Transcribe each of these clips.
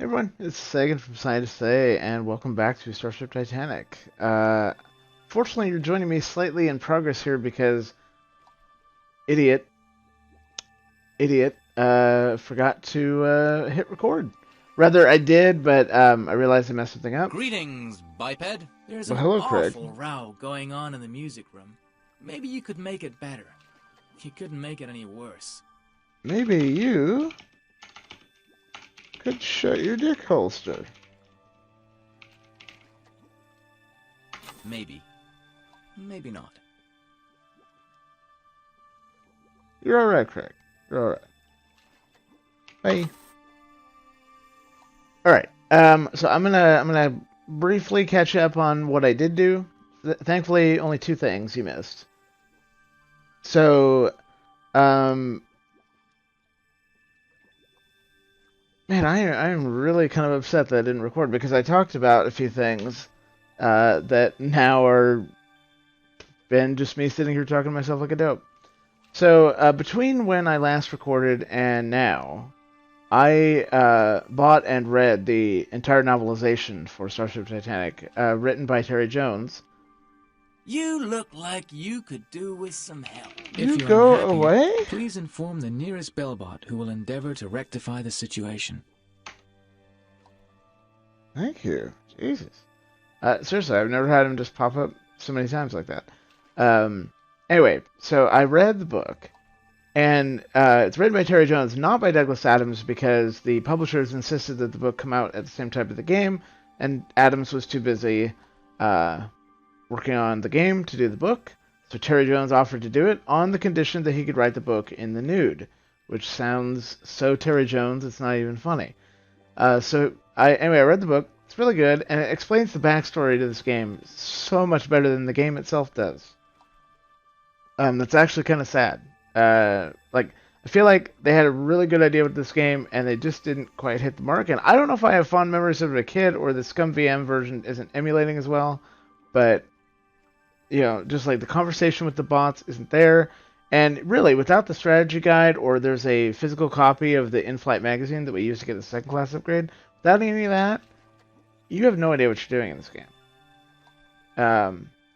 Hey everyone, it's Sagan from Scientist Today, and welcome back to Starship Titanic. Fortunately, you're joining me slightly in progress here because idiot, forgot to hit record. Rather, I did, but I realized I messed something up. Greetings, biped. There's Well, an hello, Craig. awful row going on in the music room. Maybe you could make it better. You couldn't make it any worse. Maybe you could shut your dick holster. Maybe. Maybe not. You're alright, Craig. You're alright. Bye. Alright, so I'm gonna briefly catch up on what I did do. Thankfully, only two things you missed. So, man, I'm really kind of upset that I didn't record because I talked about a few things that now are been just me sitting here talking to myself like a dope. So, between when I last recorded and now, I bought and read the entire novelization for Starship Titanic, written by Terry Jones. You look like you could do with some help. You If you're go unhappy, away? please inform the nearest bellbot who will endeavor to rectify the situation. Thank you. Jesus. Seriously, I've never had him just pop up so many times like that. Anyway, so I read the book, and it's written by Terry Jones, not by Douglas Adams, because the publishers insisted that the book come out at the same time as the game, and Adams was too busy working on the game to do the book. So Terry Jones offered to do it on the condition that he could write the book in the nude, which sounds so Terry Jones, it's not even funny. Anyway, I read the book. It's really good, and it explains the backstory to this game so much better than the game itself does. That's actually kind of sad. I feel like they had a really good idea with this game, and they just didn't quite hit the mark. And I don't know if I have fond memories of it as a kid, or the Scum VM version isn't emulating as well. But, just like the conversation with the bots isn't there. And really, without the strategy guide, or there's a physical copy of the in-flight magazine that we use to get the second class upgrade, without any of that, you have no idea what you're doing in this game.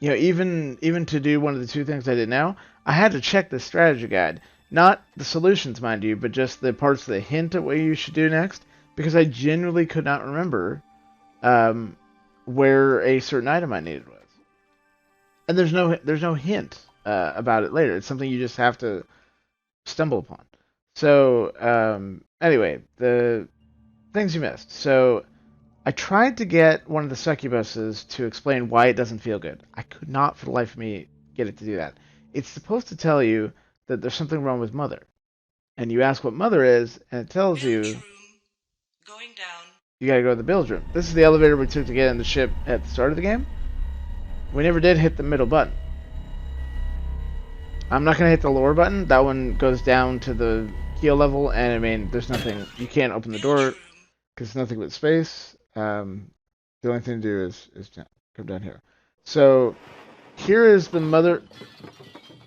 Even to do one of the two things I did now, I had to check the strategy guide. Not the solutions, mind you, but just the parts that hint at what you should do next, because I genuinely could not remember where a certain item I needed was. And there's no hint about it later. It's something you just have to stumble upon. So, anyway, the things you missed. So, I tried to get one of the succubuses to explain why it doesn't feel good. I could not for the life of me get it to do that. It's supposed to tell you that there's something wrong with Mother. And you ask what Mother is, and it tells you Going down. you gotta go to the bilge room. This is the elevator we took to get in the ship at the start of the game. We never did hit the middle button. I'm not gonna hit the lower button. That one goes down to the keel level, and I mean, there's nothing. You can't open the door because it's nothing but space. The only thing to do is come down here. So here is the Mother.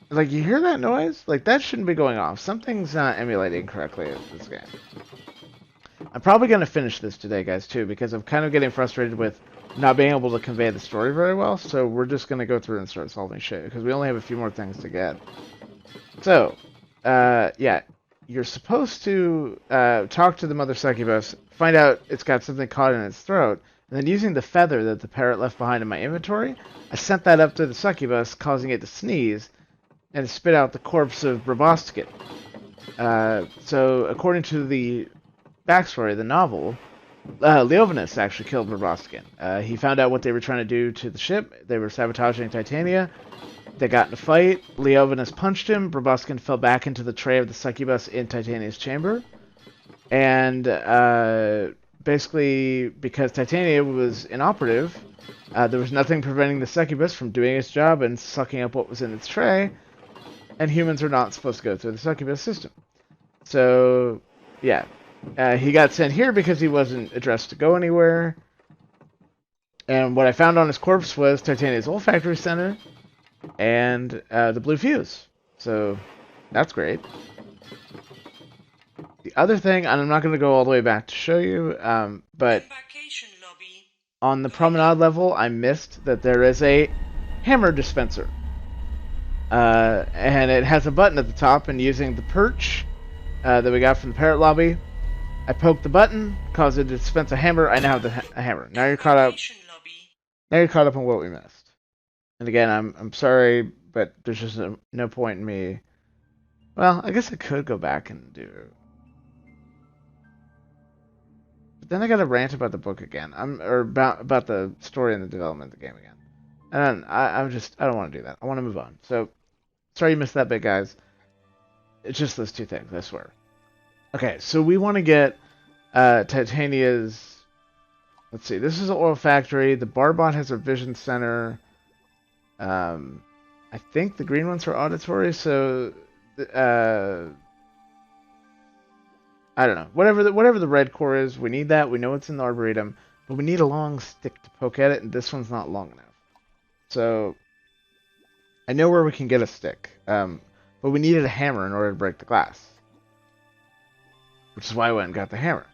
Like, you hear that noise? Like, that shouldn't be going off. Something's not emulating correctly in this game. I'm probably going to finish this today, guys, too, because I'm kind of getting frustrated with not being able to convey the story very well, so we're just going to go through and start solving shit, because we only have a few more things to get. So, yeah, you're supposed to talk to the Mother Succubus, find out it's got something caught in its throat, and then using the feather that the parrot left behind in my inventory, I sent that up to the succubus, causing it to sneeze, and spit out the corpse of Braboskin. So, according to the backstory of the novel, Leovinus actually killed Braboskin. He found out what they were trying to do to the ship. They were sabotaging Titania. They got in a fight. Leovinus punched him. Braboskin fell back into the tray of the succubus in Titania's chamber. And basically, because Titania was inoperative, there was nothing preventing the succubus from doing its job and sucking up what was in its tray. And humans are not supposed to go through the succubus system. So, yeah. He got sent here because he wasn't addressed to go anywhere. And what I found on his corpse was Titania's olfactory center and the blue fuse. So, that's great. The other thing, and I'm not going to go all the way back to show you, but Embarkation lobby. on the Going promenade up. level, I missed that there is a hammer dispenser. And it has a button at the top, and using the perch that we got from the parrot lobby, I poked the button, caused it to dispense a hammer. I now have a hammer. Now you're caught up. Embarkation lobby. Now you're caught up on what we missed. And again, I'm sorry, but there's just no point in me. Well, I guess I could go back and do. But then I got to rant about the book again. Or about the story and the development of the game again. And I don't want to do that. I want to move on. So sorry you missed that bit, guys. It's just those two things, I swear. Okay, so we want to get Titania's. Let's see. This is an oil factory. The Barbot has a vision center. I think the green ones are auditory. So, I don't know. Whatever the red core is, we need that. We know it's in the arboretum, but we need a long stick to poke at it, and this one's not long enough. So, I know where we can get a stick. But we needed a hammer in order to break the glass. Which is why I went and got the hammer.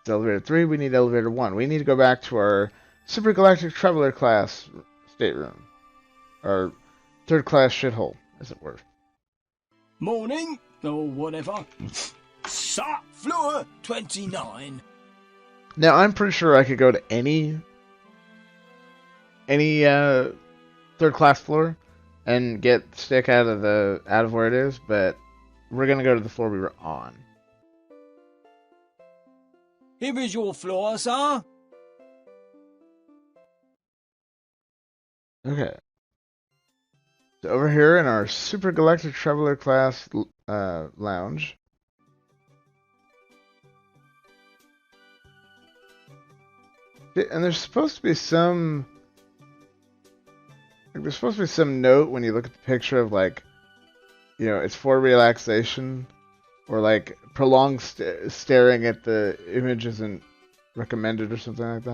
It's elevator 3, we need elevator 1. We need to go back to our Super Galactic Traveler class stateroom. Our third class shithole, as it were. Morning, or whatever. Sir, floor 29. Now, I'm pretty sure I could go to any third class floor and get the stick out of where it is, but we're gonna go to the floor we were on. Here is your floor, sir. Okay. So over here in our Super Galactic Traveler class lounge. And there's supposed to be some note when you look at the picture of like, you know, it's for relaxation, or like prolonged staring at the image isn't recommended or something like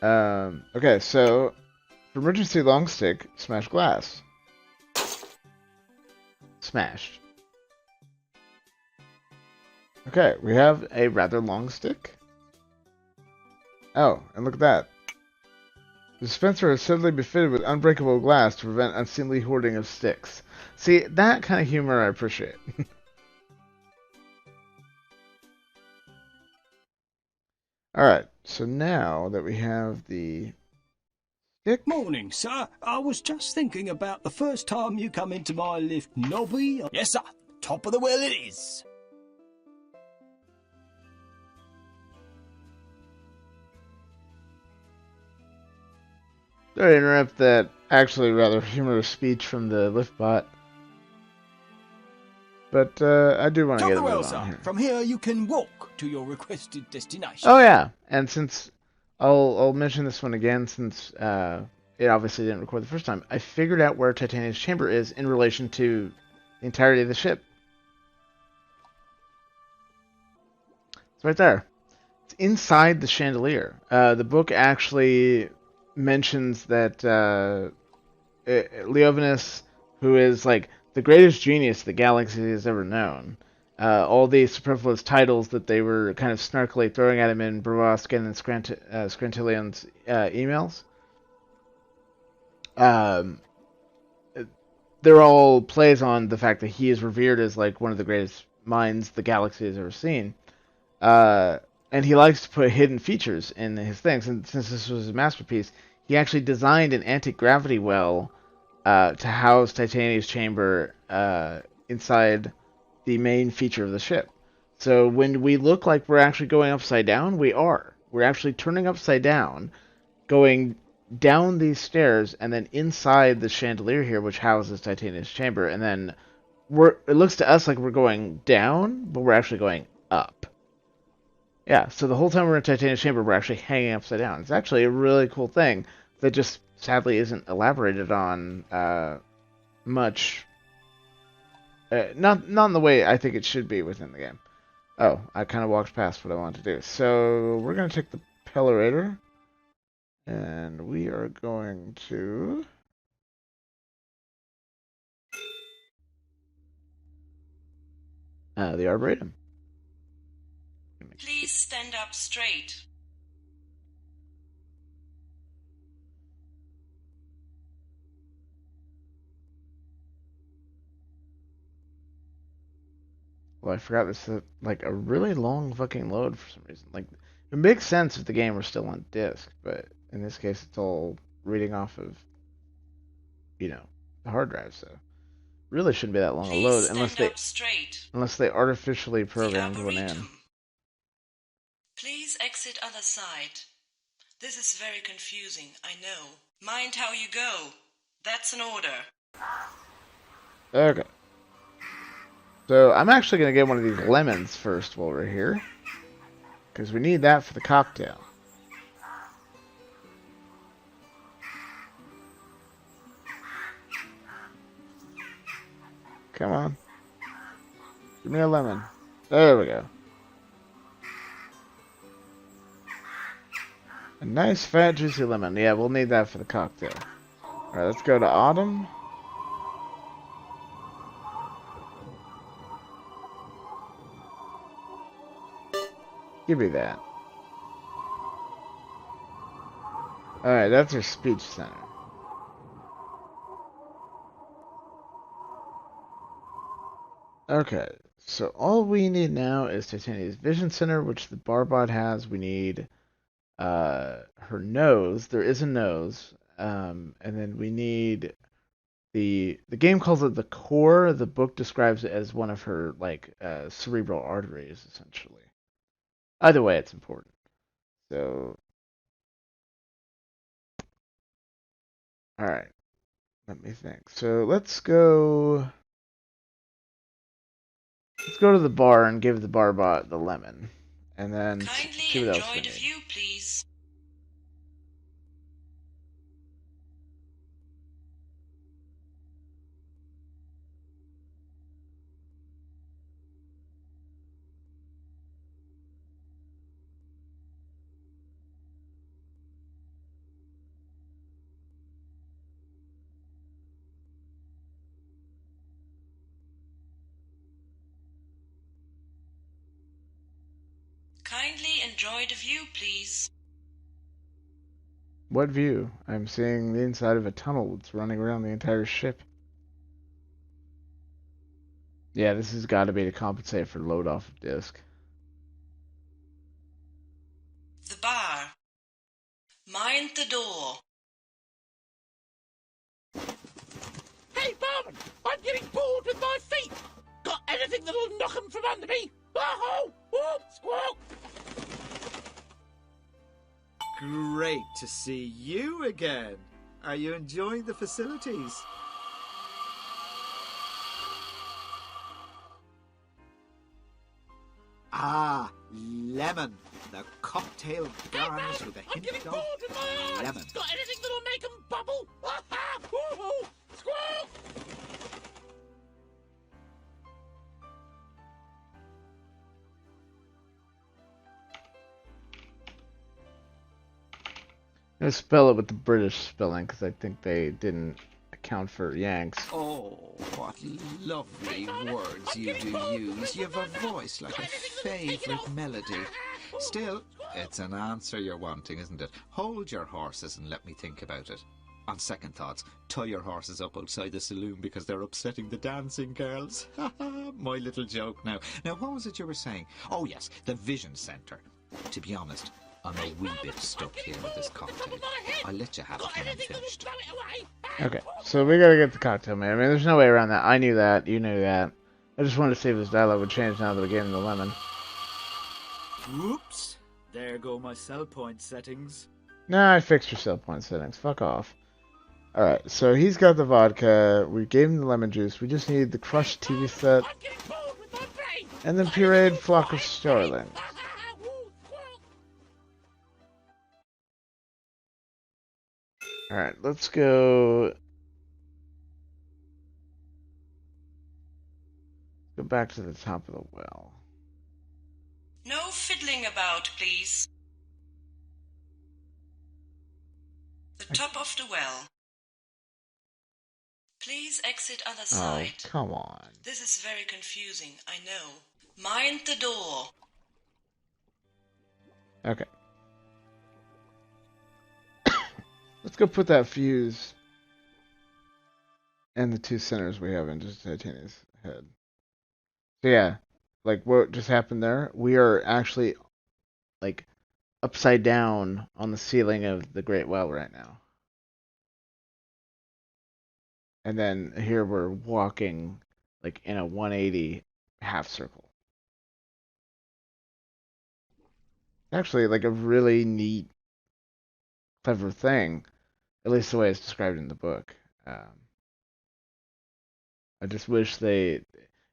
that. Okay, so for emergency long stick, smash glass. Smashed. Okay, we have a rather long stick. Oh, and look at that. The dispenser is suddenly be fitted with unbreakable glass to prevent unseemly hoarding of sticks. See, that kind of humor I appreciate. Alright, so now that we have the stick... Morning, sir. I was just thinking about the first time you come into my lift lobby. Yes, sir. Top of the well it is. Sorry to interrupt that actually rather humorous speech from the lift bot. But I do want to Top get of a the well, move on sir. here. From here you can walk to your requested destination. Oh yeah, and since I'll mention this one again since it obviously didn't record the first time. I figured out where Titania's chamber is in relation to the entirety of the ship. It's right there. It's inside the chandelier. The book actually mentions that Leovinus, who is like the greatest genius the galaxy has ever known, all these superfluous titles that they were kind of snarkily throwing at him in Bravoskin and Scrantillion's emails, they're all plays on the fact that he is revered as like one of the greatest minds the galaxy has ever seen. And he likes to put hidden features in his things. And since this was a masterpiece, he actually designed an anti-gravity well to house Titania's chamber inside the main feature of the ship. So when we look like we're actually going upside down, we are. We're actually turning upside down, going down these stairs, and then inside the chandelier here, which houses Titania's chamber. And then it looks to us like we're going down, but we're actually going up. Yeah, so the whole time we're in Titania's chamber, we're actually hanging upside down. It's actually a really cool thing that just sadly isn't elaborated on much. Not in the way I think it should be within the game. Oh, I kind of walked past what I wanted to do. So we're going to take the Pellarator, and we are going to... the Arboretum. Please stand up straight. Well, I forgot this is like a really long fucking load for some reason. Like, it makes sense if the game were still on disc, but in this case, it's all reading off of, the hard drive. So really shouldn't be that long a Please load stand up straight. unless they artificially The programmed one in. Arboretum. Please exit other side. This is very confusing, I know. Mind how you go. That's an order. Okay. So I'm actually gonna get one of these lemons first while we're here, because we need that for the cocktail. Come on. Give me a lemon. There we go. A nice fat juicy lemon. Yeah, we'll need that for the cocktail. Alright, let's go to Autumn. Give me that. Alright, that's our speech center. Okay, so all we need now is Titania's Vision Center, which the Barbot has. We need her nose. There is a nose. And then we need the game calls it the core. The book describes it as one of her cerebral arteries, essentially. Either way, it's important. So, all right. Let me think. So let's go. Let's go to the bar and give the Barbot the lemon, and then see Kindly what else enjoy we the need. view, please. Kindly enjoy the view, please. What view? I'm seeing the inside of a tunnel that's running around the entire ship. Yeah, this has got to be to compensate for load off of disk. The bar. Mind the door. Hey, barman! I'm getting bored with my feet! Got anything that'll knock 'em from under me? Oh, oh, squawk! Great to see you again. Are you enjoying the facilities? Ah, lemon. The cocktail garnish with a I'm hint getting of bored with my eyes! lemon. Got anything that'll make 'em bubble? Oh, oh, squawk! I'm gonna spell it with the British spelling because I think they didn't account for Yanks. Oh, what lovely words you do use. You've a voice like a favourite melody. Still, it's an answer you're wanting, isn't it? Hold your horses and let me think about it. On second thoughts, tie your horses up outside the saloon because they're upsetting the dancing girls. My little joke now. Now, what was it you were saying? Oh, yes, the Vision Centre. To be honest, I'm a wee bit stuck here with this cocktail. I'll let you have it when I'm finished. Okay, so we gotta get the cocktail made. I mean, there's no way around that. I knew that. You knew that. I just wanted to see if this dialogue would change now that we gave him the lemon. Whoops. There go my cell point settings. Nah, I fixed your sell point settings. Fuck off. Alright, so he's got the vodka. We gave him the lemon juice. We just need the crushed TV set. I'm getting bored with my brain! And then pureed flock of starlings. Alright, let's go back to the top of the well. No fiddling about, please. The top of the well. Please exit other Oh, side. come on. This is very confusing, I know. Mind the door. Okay. Let's go put that fuse and the 2 centers we have into Titania's head. So yeah, like what just happened there, we are actually like upside down on the ceiling of the Great Well right now. And then here we're walking like in a 180 half circle. Actually, like a really neat, clever thing, at least the way it's described in the book. I just wish they.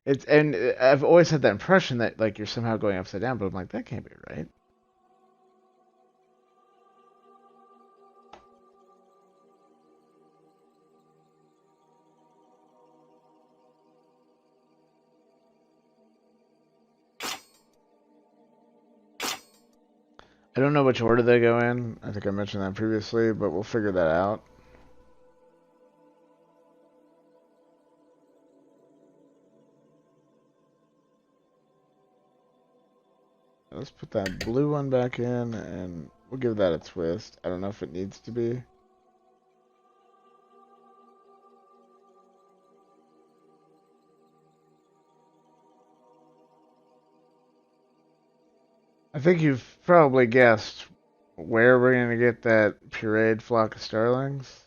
It's and I've always had that impression that like you're somehow going upside down, but I'm like that can't be right. I don't know which order they go in. I think I mentioned that previously, but we'll figure that out. Let's put that blue one back in, and we'll give that a twist. I don't know if it needs to be. I think you've probably guessed where we're going to get that pureed flock of starlings.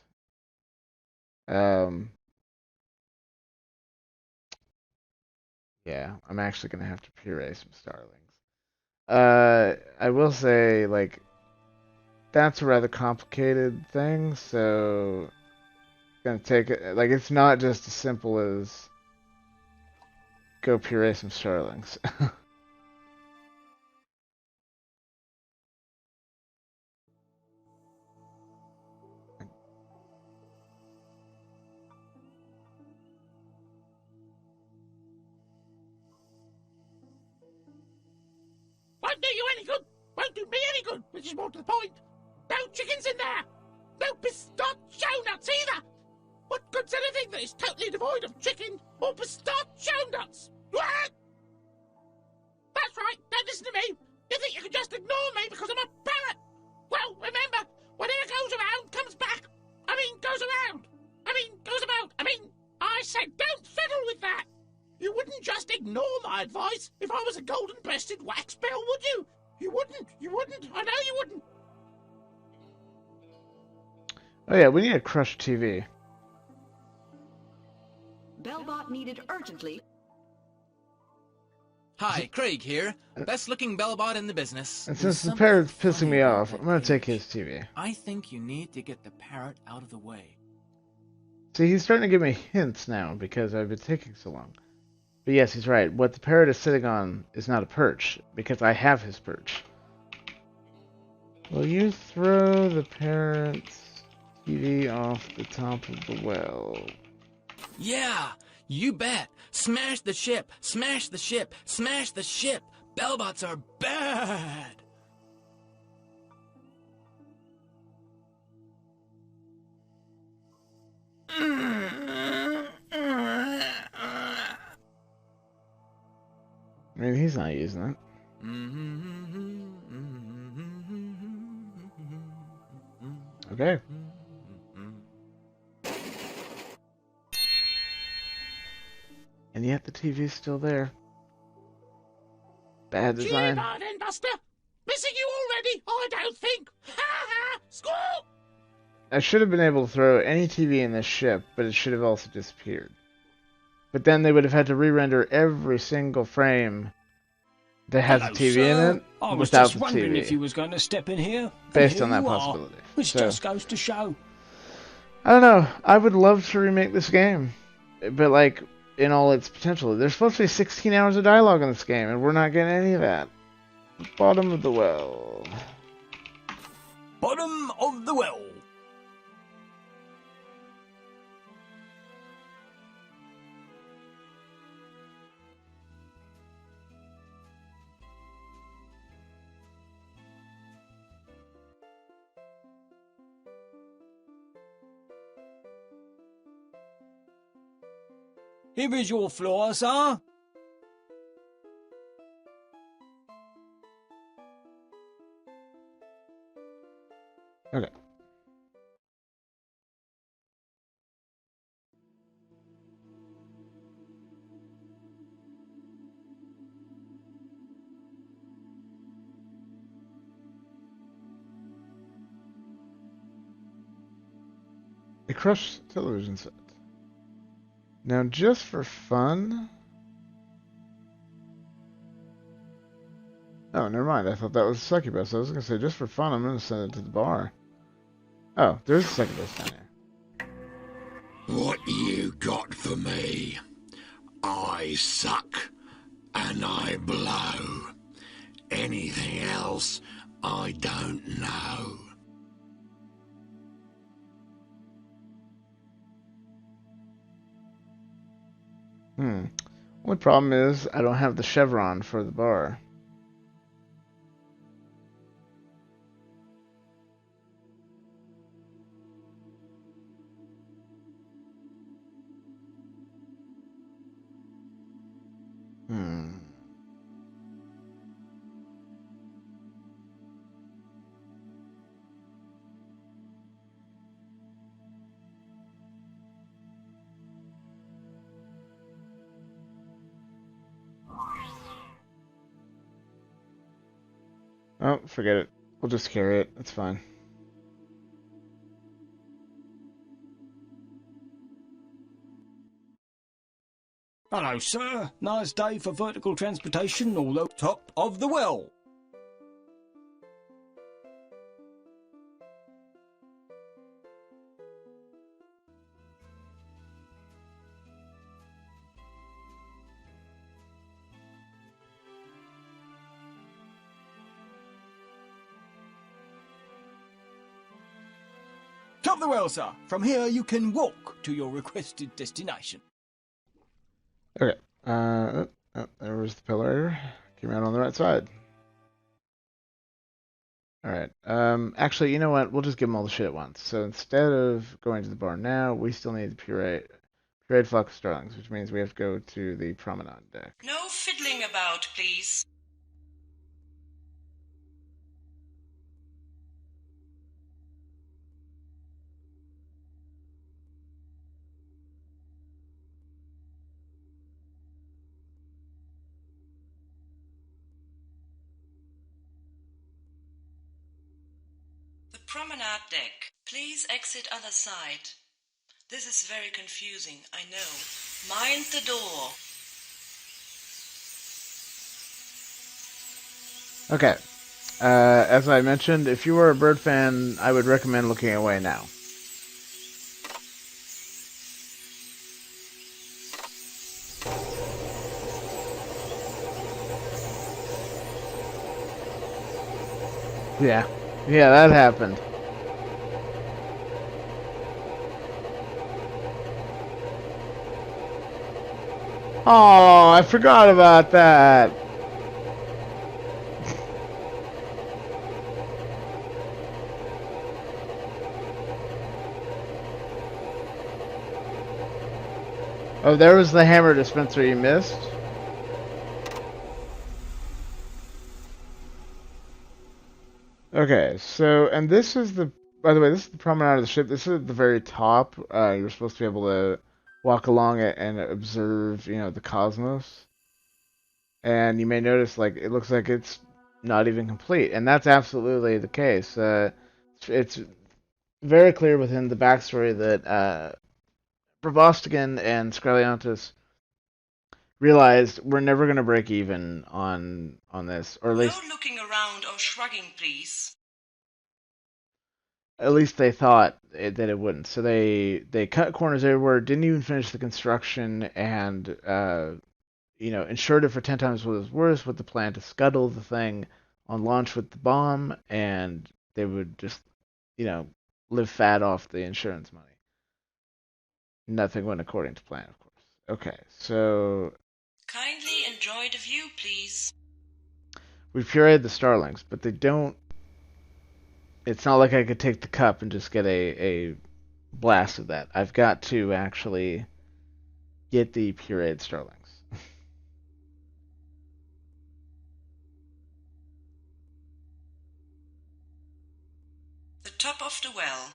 Um, yeah, I'm actually going to have to puree some starlings. I will say, like, that's a rather complicated thing, so it's going to take it. Like, it's not just as simple as go puree some starlings. Won't do you any good. Won't do me any good, which is more to the point. No chickens in there. No pistachio nuts either. What good's anything that is totally devoid of chicken or pistachio nuts? What? That's right, don't listen to me. You think you can just ignore me because I'm a parrot? Well, remember, whatever goes around comes back. I mean, goes around. I mean, goes about. I said don't fiddle with that. You wouldn't just ignore my advice if I was a golden-breasted wax bill, would you? You wouldn't. I know you wouldn't. Oh yeah, we need a crushed TV. Bellbot needed urgently. Hi, Craig here. Best looking bellbot in the business. And There's since the something parrot's pissing funny me about off, that I'm gonna take cage. his TV. I think you need to get the parrot out of the way. See, he's starting to give me hints now because I've been taking so long. But yes, he's right. What the parrot is sitting on is not a perch, because I have his perch. Will you throw the parrot's TV off the top of the well? Yeah, you bet. Smash the ship, smash the ship, smash the ship. Bellbots are bad. I mean, he's not using it. Okay. And yet the TV's still there. Bad design. Cheer, then, Buster. Missing you already, I don't think. Ha ha! Squall! I should have been able to throw any TV in this ship, but it should have also disappeared. But then they would have had to re-render every single frame that has Hello, a TV sir. in it I was without just the wondering TV. if you was going to step in here. Based Here on that you are. possibility. Which So- just goes to show. I don't know. I would love to remake this game, but like in all its potential. There's supposed to be 16 hours of dialogue in this game, and we're not getting any of that. Bottom of the well. Bottom of the well. Here is your floor, sir. Okay. A crushed television set. Now, just for fun. Oh, never mind. I thought that was a succubus. I was gonna say, just for fun, I'm gonna send it to the bar. Oh, there's a succubus down here. What you got for me? I suck and I blow. Anything else, I don't know. Only problem is I don't have the chevron for the bar. Hmm. Oh, forget it. We'll just carry it. It's fine. Hello, sir. Nice day for vertical transportation, although top of the well. Top of the well, sir. From here, you can walk to your requested destination. Okay. There was the pillar. Came out on the right side. Alright. Actually, you know what? We'll just give them all the shit at once. So instead of going to the bar now, we still need the pureed flock of starlings, which means we have to go to the promenade deck. No fiddling about, please. The promenade deck. Please exit other side. This is very confusing, I know. Mind the door. Okay. As I mentioned, if you were a bird fan, I would recommend looking away now. Yeah. Yeah, that happened. Oh, I forgot about that. Oh, there was the hammer dispenser you missed. Okay, so, and this is the, by the way, this is the promenade of the ship. This is at the very top. You're supposed to be able to walk along it and observe, the cosmos. And you may notice, like, it looks like it's not even complete. And that's absolutely the case. It's very clear within the backstory that Bravostigan and Skreliontis realized we're never going to break even on this, or No looking around or shrugging, please. at least they thought that it wouldn't. So they cut corners everywhere, didn't even finish the construction, and insured it for 10 times what it was worth with the plan to scuttle the thing on launch with the bomb, and they would just live fat off the insurance money. Nothing went according to plan, of course. Okay, so Kindly enjoy the view, please. we've pureed the starlings, but they don't. It's not like I could take the cup and just get a blast of that. I've got to actually get the pureed starlings. The top of the well.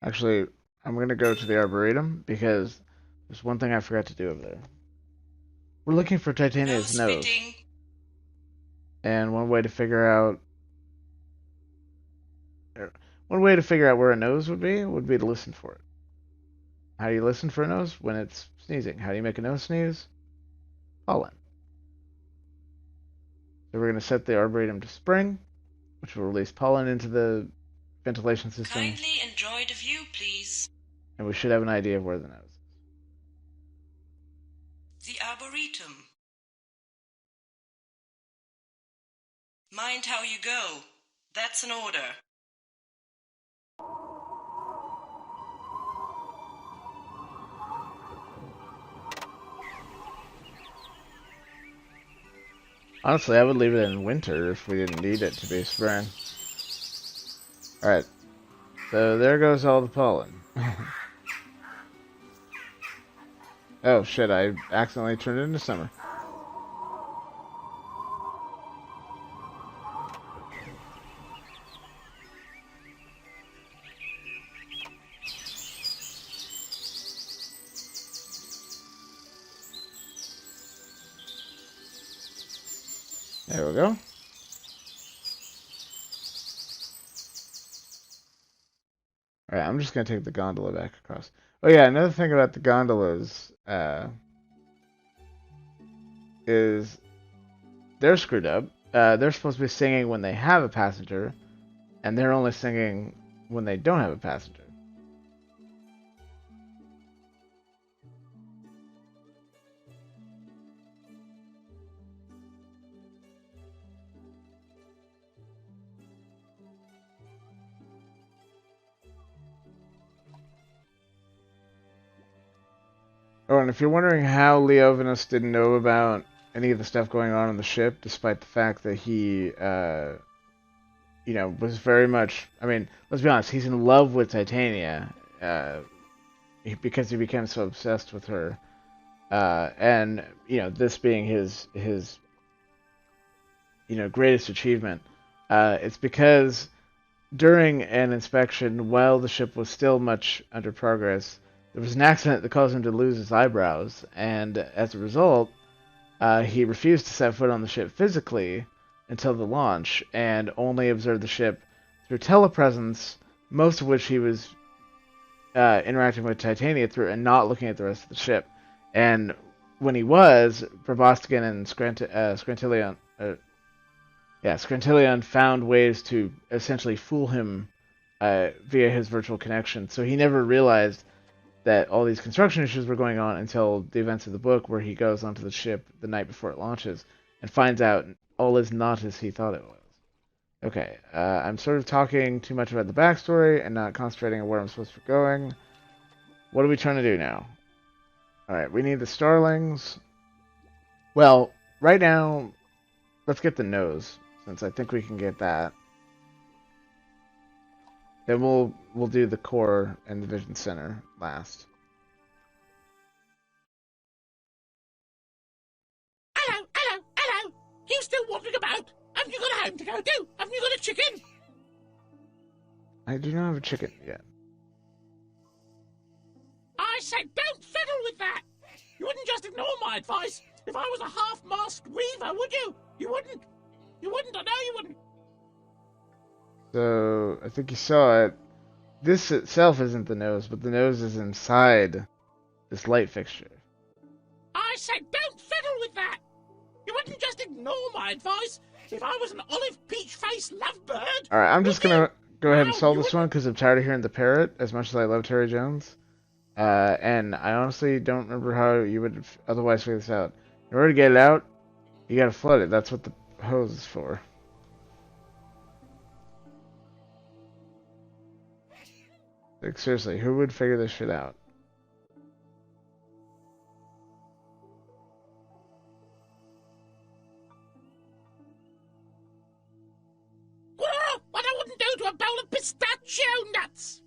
Actually, I'm gonna go to the Arboretum because there's one thing I forgot to do over there. We're looking for No Titania's nose, spitting. and one way to figure out where a nose would be to listen for it. How do you listen for a nose? When it's sneezing. How do you make a nose sneeze? Pollen. So we're going to set the Arboretum to spring, which will release pollen into the ventilation system, Kindly enjoy the view, please. and we should have an idea of where the nose is. The Arboretum. Mind how you go. That's an order. Honestly, I would leave it in winter if we didn't need it to be spring. Alright, so there goes all the pollen. Oh shit, I accidentally turned it into summer. There we go. Alright, I'm just going to take the gondola back across. Oh yeah, another thing about the gondolas is they're screwed up. They're supposed to be singing when they have a passenger, and they're only singing when they don't have a passenger. Oh, and if you're wondering how Leovinus didn't know about any of the stuff going on the ship, despite the fact that he, was very much... I mean, let's be honest, he's in love with Titania, because he became so obsessed with her. And, this being his greatest achievement, it's because during an inspection, while the ship was still much under progress, there was an accident that caused him to lose his eyebrows, and as a result, he refused to set foot on the ship physically until the launch, and only observed the ship through telepresence, most of which he was interacting with Titania through and not looking at the rest of the ship. And when he was, Proboscidean and Scrantilion found ways to essentially fool him via his virtual connection. So he never realized that all these construction issues were going on until the events of the book, where he goes onto the ship the night before it launches and finds out all is not as he thought it was. Okay, I'm sort of talking too much about the backstory and not concentrating on where I'm supposed to be going. What are we trying to do now? Alright, we need the starlings. Well, right now, let's get the nose, since I think we can get that. Then we'll do the core and the vision center last. Hello. You still wandering about? Have you got a home to go to? Have you got a chicken? I do not have a chicken yet. I said don't fiddle with that. You wouldn't just ignore my advice. If I was a half-masked weaver, would you? You wouldn't. You wouldn't. I know you wouldn't. So, I think you saw it. This itself isn't the nose, but the nose is inside this light fixture. I said don't fiddle with that. You wouldn't just ignore my advice. If I was an olive peach face lovebird. Alright, I'm just gonna go ahead and No, solve you this one because I'm tired of hearing the parrot as much as I love Terry Jones. And I honestly don't remember how you would otherwise figure this out. In order to get it out, you gotta flood it. That's what the hose is for. Like, seriously, who would figure this shit out? What I wouldn't do to a bowl of pistachio nuts.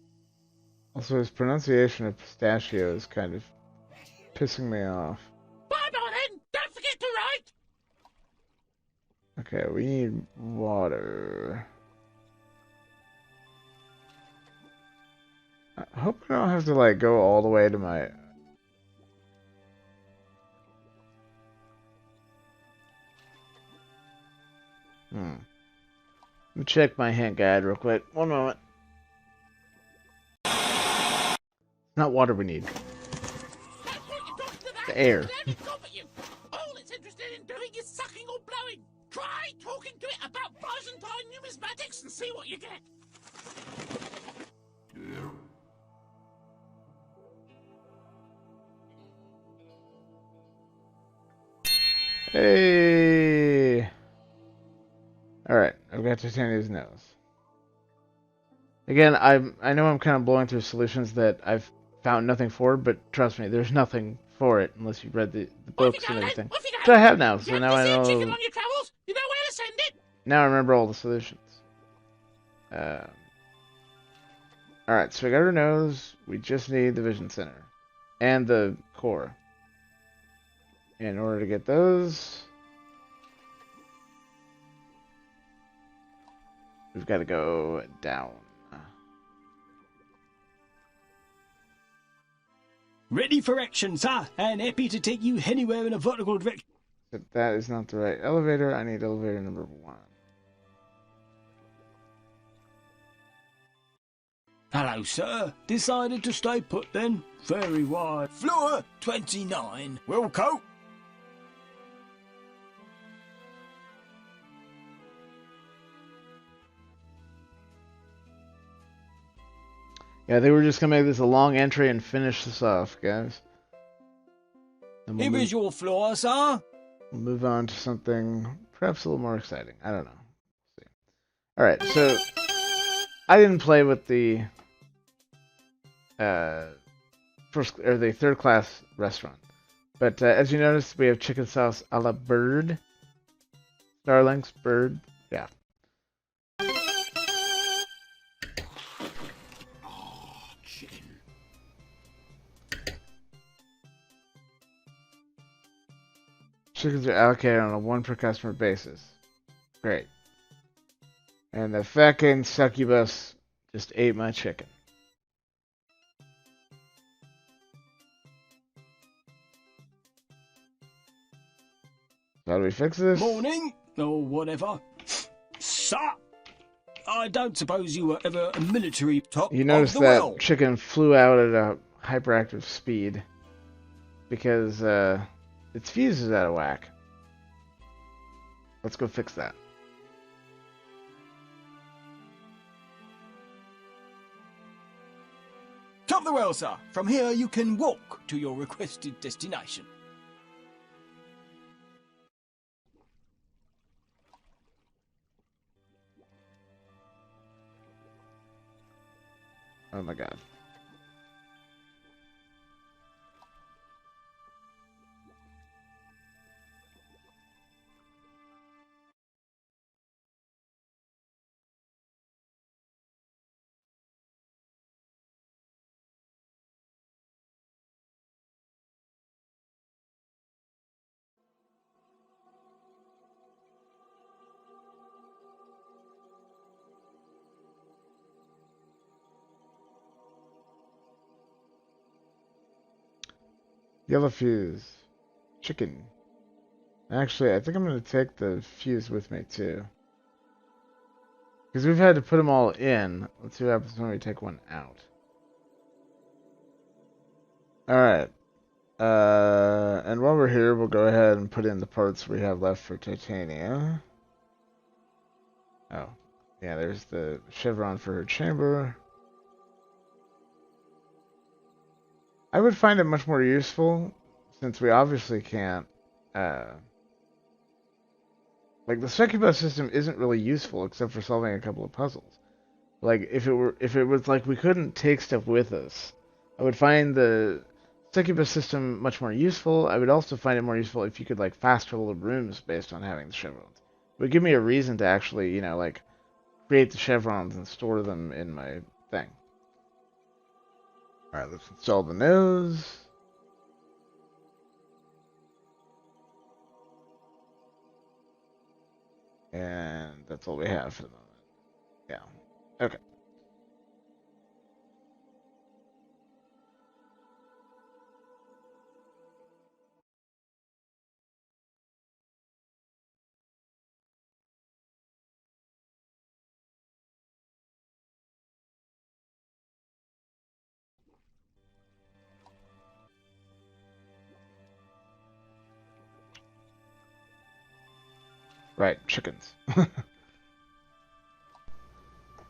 Also, his pronunciation of pistachio is kind of pissing me off. Bye bye then. Don't forget to write. Okay, we need water. I hope I don't have to like go all the way to my. Let me check my hint guide real quick. One moment. Not water we need. The air. All it's interested in doing is sucking or blowing. Try talking to it about Byzantine numismatics and see what you get. Hey. All right, I've got Titania's nose. Again, I know I'm kind of blowing through solutions that I've found nothing for, but trust me, there's nothing for it unless you've read the books and everything. Which I have now, so now I know. Chicken on your travels? You know where to send it? Now I remember all the solutions. All right, so we got our nose. We just need the vision center and the core. In order to get those, we've got to go down. Ready for action, sir, and happy to take you anywhere in a vertical direction. But that is not the right elevator. I need elevator number 1. Hello, sir. Decided to stay put then? Very wide. Floor 29. Wilco. Yeah, they were just gonna make this a long entry and finish this off, guys. Then Here is your floor, sir. We'll move on to something perhaps a little more exciting. I don't know. We'll see. All right, so I didn't play with the first or the third class restaurant, but as you notice, we have chicken sauce a la bird, starlings, bird, yeah. Chickens are allocated on a 1 per customer basis. Great. And the fucking succubus just ate my chicken. How do we fix this? Morning, or whatever. Sir, I don't suppose you were ever a military top You notice of the that world. chicken flew out at a hyperactive speed because its fuse is out of whack. Let's go fix that. Top of the world, sir. From here you can walk to your requested destination. Oh my god. Yellow fuse. Chicken. Actually, I think I'm going to take the fuse with me, too. Because we've had to put them all in. Let's see what happens when we take one out. Alright. And while we're here, we'll go ahead and put in the parts we have left for Titania. Oh. Yeah, there's the chevron for her chamber. I would find it much more useful, since we obviously can't, like, the succubus system isn't really useful except for solving a couple of puzzles. Like, if it was like we couldn't take stuff with us, I would find the succubus system much more useful. I would also find it more useful if you could, like, fast travel the rooms based on having the chevrons. It would give me a reason to actually, you know, like, create the chevrons and store them in my thing. Alright, let's install the nose. And that's all we have for the moment. Yeah. Okay. Right, chickens.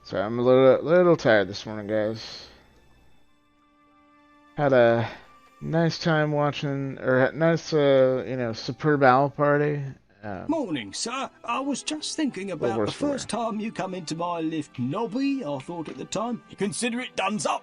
So I'm a little tired this morning, guys. Had a nice time watching, or nice, superb owl party. Morning, sir. I was just thinking Well, about worse the for wear. first time you come into my lift nobby. I thought at the time, you consider it done's up.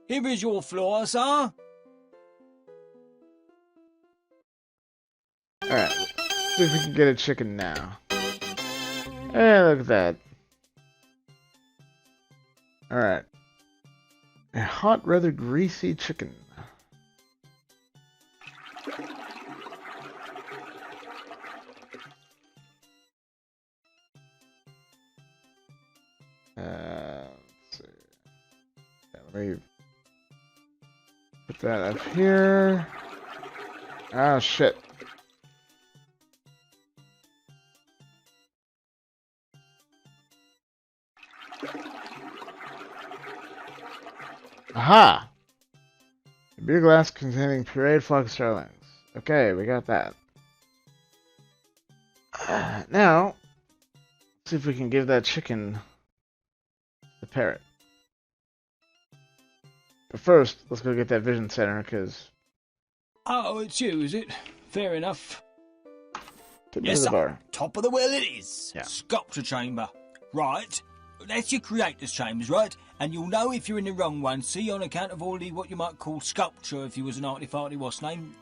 Here is your floor, sir. Alright, see if we can get a chicken now. Hey, look at that. Alright. A hot, rather greasy chicken. Let's see. Yeah, let me put that up here. Oh, shit. Aha! A beer glass containing pureed flock starlings. Okay, we got that. Now, see if we can give that chicken the parrot. But first, let's go get that vision center, because... Oh, it's you, is it? Fair enough. Take me Yes, to the sir. bar. Top of the well it is. Yeah. Sculpture chamber. Right. That's your creator's chambers, right? And you'll know if you're in the wrong one. See, on account of all the, what you might call sculpture, if you was an arty-farty, what's name?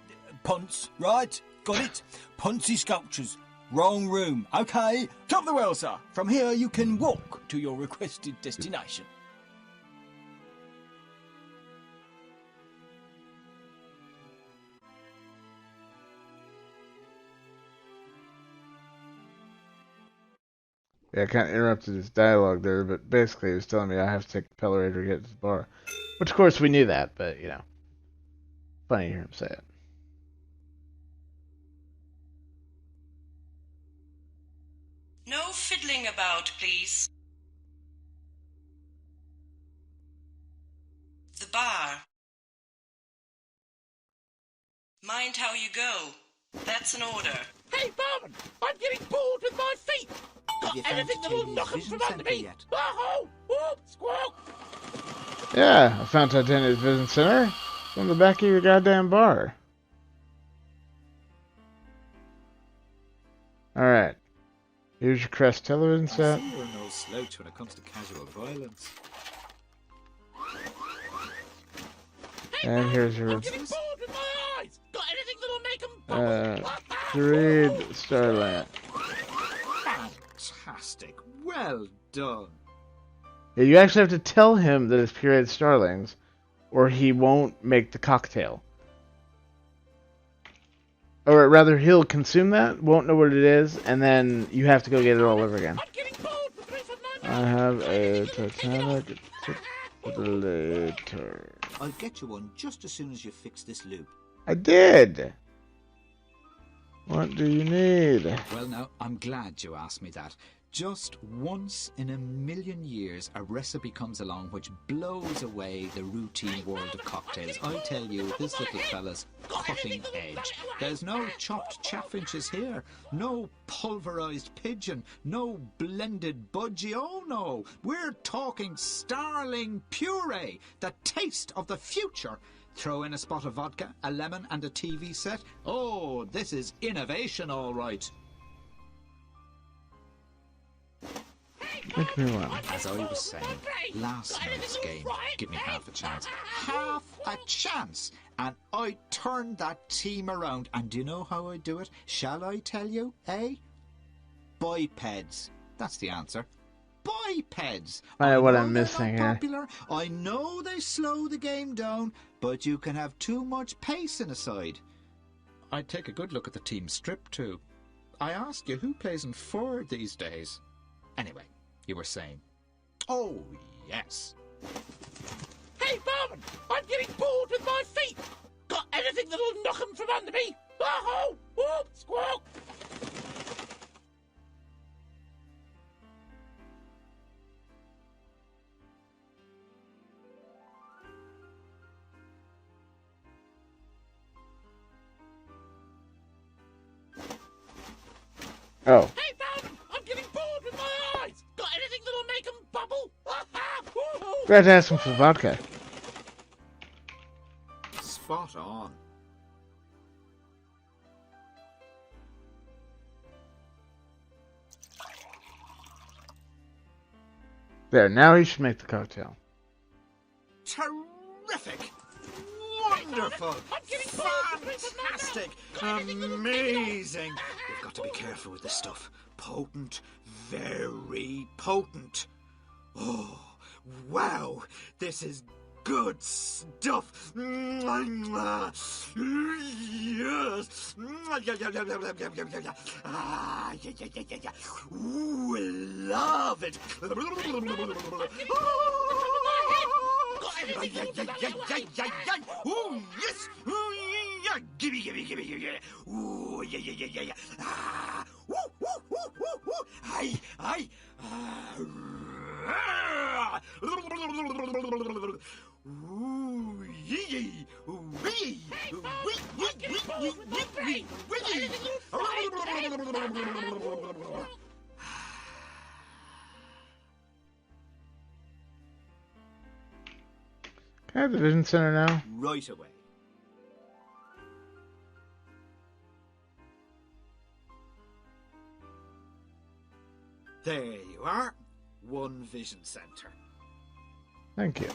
Punts, right? Got it? Puntsy sculptures. Wrong room. Okay. Top of the well, sir. From here, you can walk to your requested destination. Yeah, I kind of interrupted his dialogue there, but basically he was telling me I have to take the Pellerator to get to the bar. Which, of course, we knew that, but, funny to hear him say it. No fiddling about, please. The bar. Mind how you go. That's an order. Hey, barman, I'm getting bored with my feet. Got anything that'll knock 'em from under me? Oh, whoop, squawk. Yeah, I found Titania's Vision Center. It's on the back of your goddamn bar. Alright. Here's your Crest television set. You're no slouch when it comes to casual violence. And here's your I'm getting bored with my eyes. Got anything that'll make 'em bubble? Dread Starland. Fantastic. Well done. Yeah, you actually have to tell him that it's pureed starlings, or he won't make the cocktail. Or rather, he'll consume that, won't know what it is, and then you have to go get it all over again. I'm getting bored with this and my I have a Titanic later. I'll get you one just as soon as you fix this loop. I did! What do you need? Well, now, I'm glad you asked me that. Just once in a million years, a recipe comes along which blows away the routine world of cocktails. I tell you, this little fella's cutting edge. There's no chopped chaffinches here, no pulverised pigeon, no blended budgie. Oh no, we're talking starling puree, the taste of the future. Throw in a spot of vodka, a lemon and a TV set. Oh, this is innovation, all right. Make me one. As I was saying, last night's game, give me half a chance. Half a chance! And I turned that team around. And do you know how I do it? Shall I tell you, eh? Bipeds. That's the answer. Bipeds. Find out what know I'm they're missing not here. popular. I know they slow the game down, but you can have too much pace in a side. I'd take a good look at the team strip too. I ask you, who plays in 4 these days? Anyway, you were saying. Oh, yes. Hey, Barman, I'm getting bored with my feet. Got anything that'll knock 'em from under me? Oh, whoop, squawk. Oh, Hey, Barman, I'm getting bored with my eyes. Got anything that'll make 'em bubble? we have to ask him for vodka. Spot on. There, now he should make the cocktail. Terrific! Wonderful! Fantastic! Amazing! You've got to be careful with this stuff. Potent. Very potent. Oh, wow! This is good stuff! Yes! Ah, yeah. Ooh, love it! Oh, yes! Gimme. Ooh, yeah. Ah, woo. Aye. Ooh, yee. Wee. Can I have the vision center now? Right away. There you are. 1 vision center. Thank you.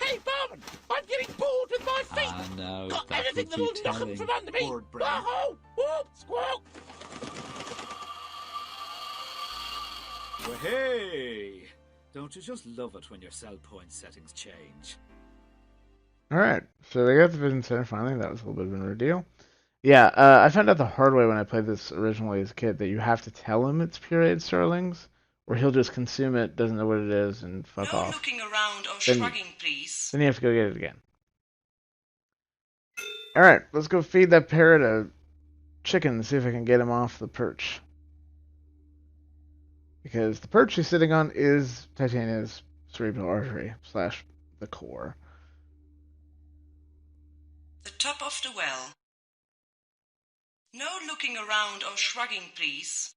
Hey, Barman, I'm getting bored with my feet. No, Got that anything would be that'll knock 'em telling. from under me? Bored brain. Oh, whoop, squawk. Well, hey! Don't you just love it when your cell point settings change? Alright, so they got the vision center finally. That was a little bit of an ordeal. Yeah, I found out the hard way when I played this originally as a kid that you have to tell him it's pureed starlings, or he'll just consume it, doesn't know what it is, and fuck No off. looking around or Then- shrugging, please. Then you have to go get it again. Alright, let's go feed that parrot a chicken and see if I can get him off the perch. Because the perch he's sitting on is Titania's cerebral artery / the core. The top of the well. No looking around or shrugging, please.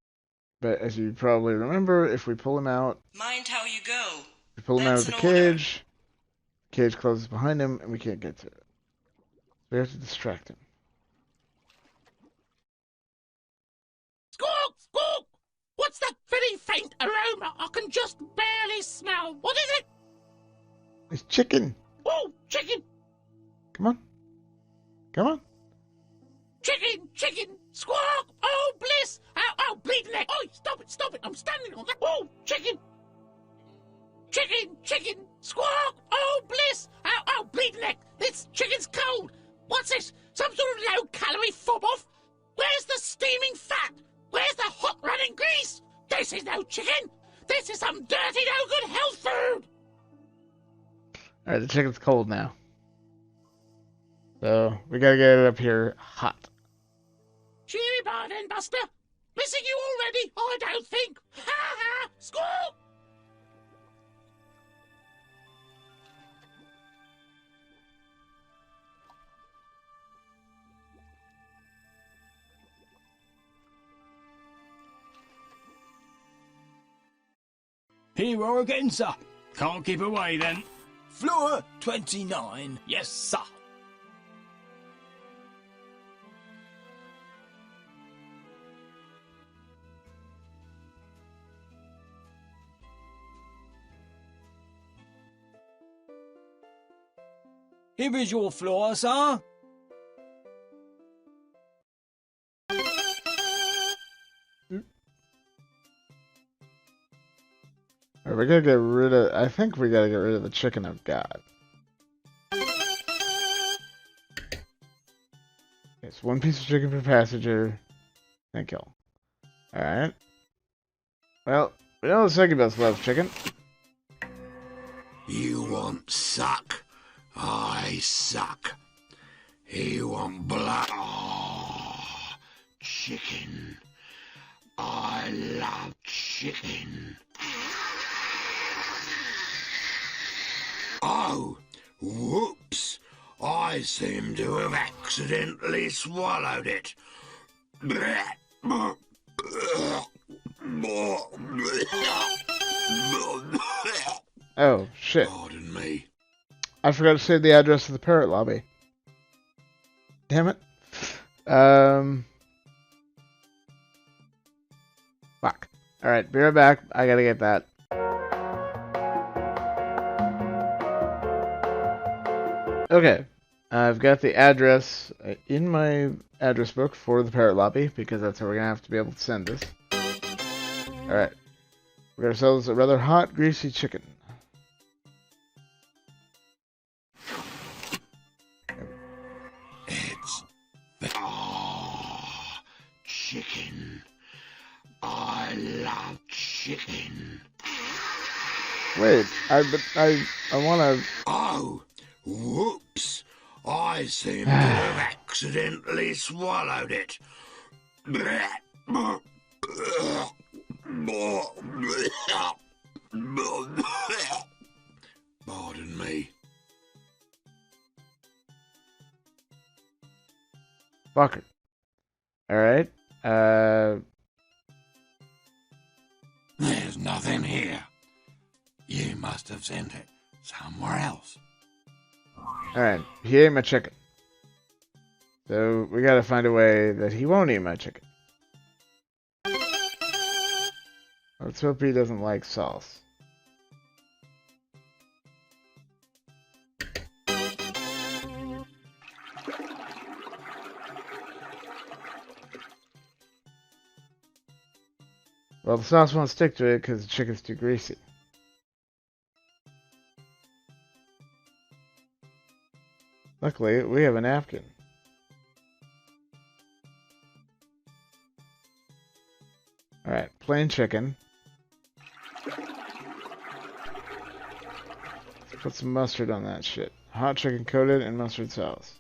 But as you probably remember, if we pull him out, Mind how you go. we pull him out of That's the an order. cage, the cage closes behind him, and we can't get to it. We have to distract him. Squawk! What's that very faint aroma I can just barely smell? What is it? It's chicken! Oh, chicken! Come on. Chicken! Squawk! Oh, bliss! Ow, bleeding neck! Oh, stop it! I'm standing on that! Oh, chicken! Squawk! Oh, bliss! Ow, bleeding neck! This chicken's cold! What's this? Some sort of low-calorie fob-off? Where's the steaming fat? Where's the hot running grease? This is no chicken! This is some dirty, no-good health food! Alright, the chicken's cold now. So, we gotta get it up here hot. Cheery bye then, Buster. Missing you already, I don't think. Ha! Squawk! Here you are again, sir. Can't keep away then. Floor 29. Yes, sir. Here is your floor, sir. Alright, we gotta get rid of... I think we gotta get rid of the chicken I've got. It's one piece of chicken per passenger. And kill. Alright. Well, we know the second best loves chicken. You want suck? I suck. You want blood? Oh, chicken. I love chicken. Oh, whoops. I seem to have accidentally swallowed it. Oh, shit. Pardon me. I forgot to say the address of the parrot lobby. Damn it. Fuck. Alright, be right back. I gotta get that. Okay. I've got the address in my address book for the parrot lobby, because that's how we're gonna have to be able to send this. Alright. We got ourselves a rather hot, greasy chicken. It's... Oh, chicken. I love chicken. Wait, I wanna... Oh, whoops. I seem to have accidentally swallowed it. Pardon me. Fucker. Alright. There's nothing here. You must have sent it somewhere else. Alright, he ate my chicken. So, we gotta find a way that he won't eat my chicken. Let's hope he doesn't like sauce. Well, the sauce won't stick to it because the chicken's too greasy. Luckily, we have a napkin. Alright, plain chicken. Let's put some mustard on that shit. Hot chicken coated in mustard sauce.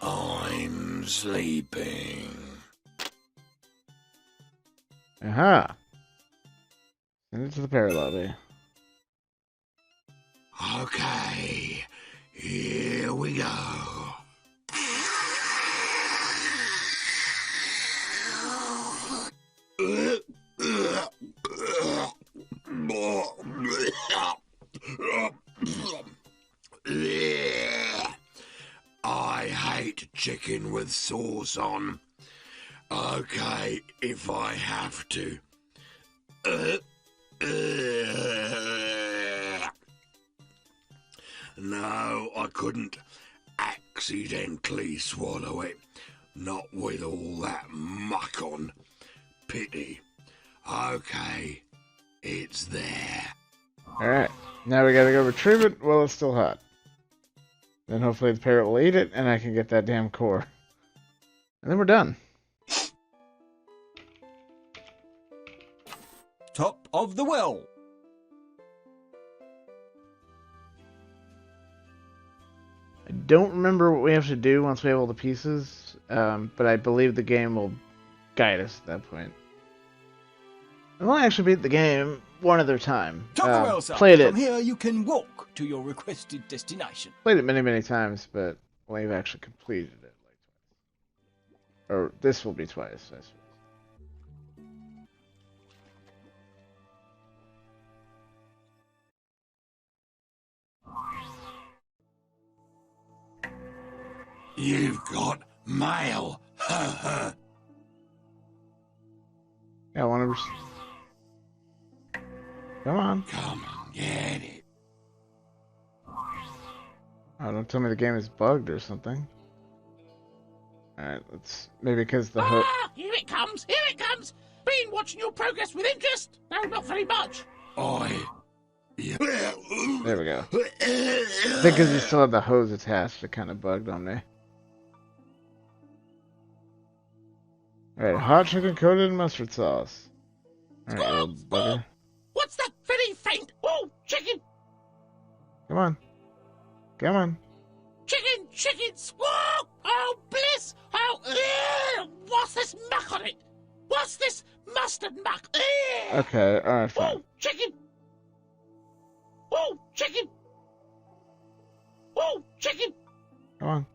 I'm sleeping. Aha! Send it to the parrot lobby. Okay, here we go. I hate chicken with sauce on. Okay, if I have to. No, I couldn't accidentally swallow it. Not with all that muck on. Pity. Okay, it's there. Alright, now we gotta go retrieve it while it's still hot. Then hopefully the parrot will eat it and I can get that damn core. And then we're done. Top of the well. I don't remember what we have to do once we have all the pieces, but I believe the game will guide us at that point. I've only actually beat the game one other time. Top of the well, sir. Played it. From here you can walk to your requested destination. Played it many, many times, but we've actually completed it like twice. Or this will be twice, I suppose. You've got mail. Yeah, I want to. Come on. Come and get it. Oh, don't tell me the game is bugged or something. Alright, let's... Maybe because the hook... Ah, here it comes, here it comes! Been watching your progress with interest. No, not very much. There we go. I think because you still have the hose attached, it kind of bugged on me. Alright, hot chicken coated in mustard sauce. Alright, Oh, little bugger. what's that very faint? Oh, chicken, Come on. Come on. chicken, chicken, squawk! Oh, bliss! Oh, what's this muck on it? What's this mustard muck? Okay, alright, fine. Oh, chicken! Oh, chicken! Oh, chicken! Come on.